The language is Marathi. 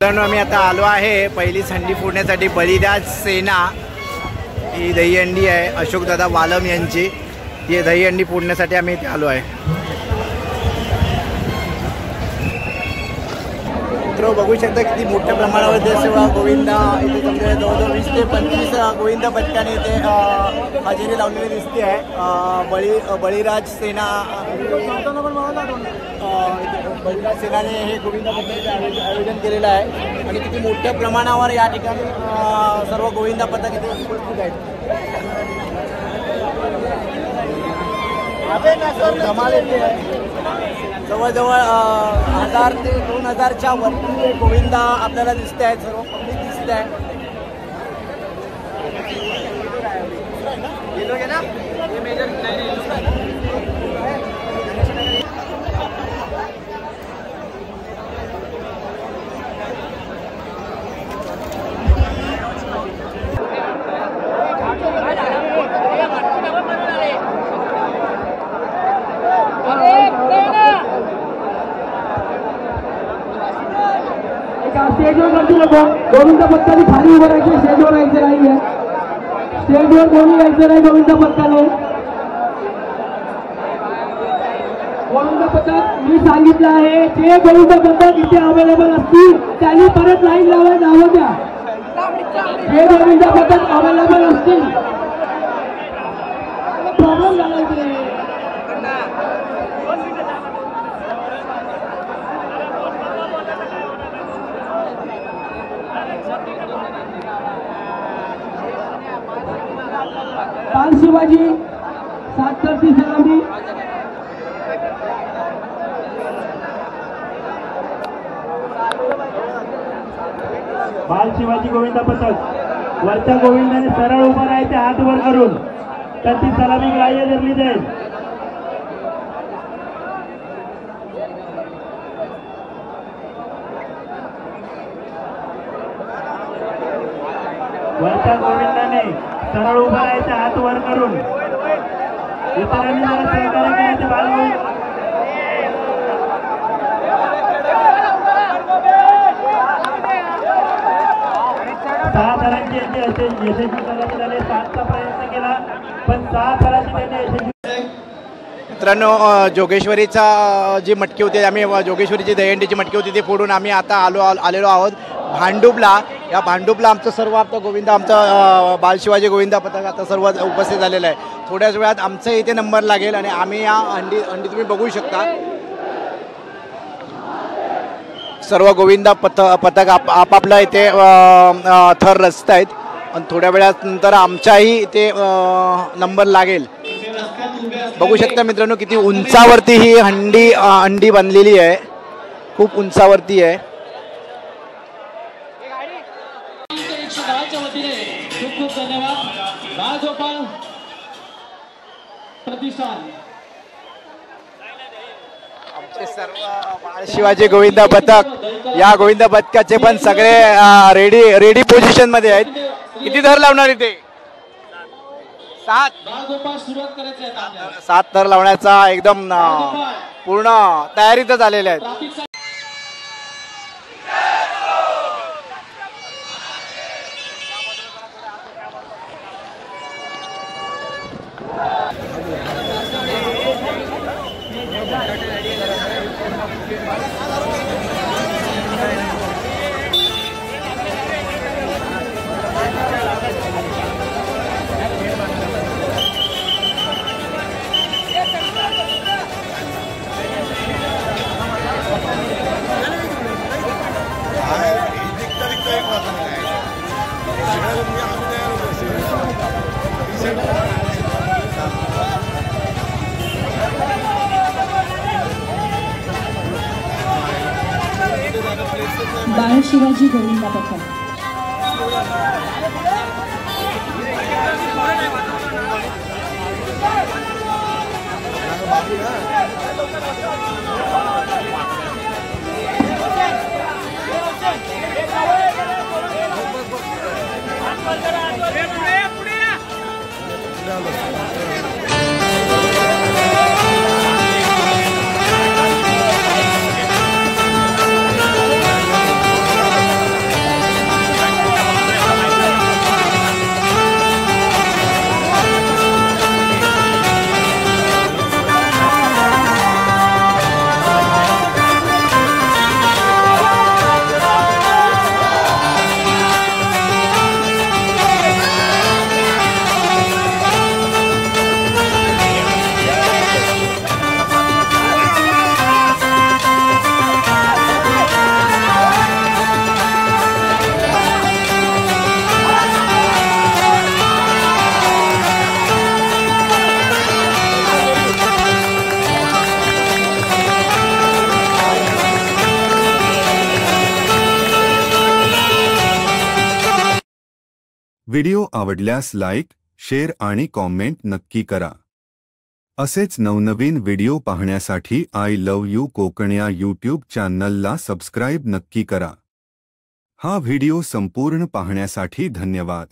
मित्रांनो आम्ही आता आलो आहे पहिली हंडी फोडण्यासाठी बलिराज सेना। ही दहीहंडी आहे अशोकदादा वालम यांची। ही दहीहंडी फोडण्यासाठी आम्ही इथे आलो आहे। मित्र बघू शकता किती मोठ्या प्रमाणावर देशसेवा गोविंदा इथे समजा जवळजवळ 20 ते 25 गोविंदा पथकाने इथे हजेरी लावलेली दिसते आहे। बळीराज सेना बळीराज सेनाने हे गोविंदा पथकाचे आयोजन केलेलं आहे आणि किती मोठ्या प्रमाणावर या ठिकाणी सर्व गोविंदा पथक इथे उपस्थित आहेत। धमाल येते आहे। जवळजवळ 1000 ते 2000च्या वरती गोविंदा आपल्याला दिसते आहेत। सर्व पब्लिक दिसते आहे। स्टेजवर करतो लोक गोविंदा पथकाने खाली उभं राहायचे, स्टेजवर यायचं नाही आहे। स्टेजवर कोणी यायचं नाही गोविंदा पथकाने। गोविंदा पथक मी सांगितलं आहे जे गोविंदा पथक इथे अवेलेबल असतील त्यांनी परत लाईन लावायला नावं द्या। जे गोविंदा पथक अवेलेबल असतील प्रॉब्लेम झाला इथे। बाल शिवाजी 7 तरची सलामी। बाल शिवाजी गोविंदा पथक वरच्या गोविंदाने सरळ उभा राहायचे हात वर करून, तर ती सलामी ग्राह्य धरली जाईल। वरच्या गोविंदाने सरळ उभा राहायचे हात वर करून, इतरांनी जरा सहकार्य करायचे। बालगोविंद 6 थरांची यशस्वी सलामी झाली। 7चा प्रयत्न केला पण 6 थरांची त्यांनी यशस्वी। मित्रांनो जोगेश्वरीचा जी मटकी होती, आम्ही जोगेश्वरीची दहीहंडीची मटकी होती ती फोडून आम्ही आता आलेलो आहोत भांडुपला। या भांडुपला आमचं सर्व आता गोविंदा आमचं बालशिवाजी गोविंदा पथक आता सर्व उपस्थित झालेलं आहे। थोड्याच वेळात आमचं इथे नंबर लागेल आणि आम्ही या हंडी तुम्ही बघू शकता सर्व गोविंदा पथक आपापला इथे थर रचत आहेत आणि थोड्या वेळानंतर आमचाही इथे नंबर लागेल। बघू शकता मित्रांनो किती उंचावरती ही हंडी बनलेली आहे, खूप उंचावरती आहे। खूप खूप धन्यवाद राजगोपाल प्रतिष्ठान। आमचे सर्व शिवाजी गोविंदा पथक या गोविंदा पथकाचे पण सगळे रेडी पोझिशन मध्ये आहेत। किती थर लावणार इथे? 7 थर लावण्याचा एकदम पूर्ण तयारीतच आलेले आहेत। बाल शिवाजी गोविंदा पथक व्हिडिओ आवडल्यास लाईक, शेअर आणि कॉमेंट नक्की करा। असेच नवनवीन व्हिडिओ पाहण्यासाठी आय लव्ह यू कोकण या यूट्यूब चॅनलला सबस्क्राईब नक्की करा। हा व्हिडिओ संपूर्ण पाहण्यासाठी धन्यवाद।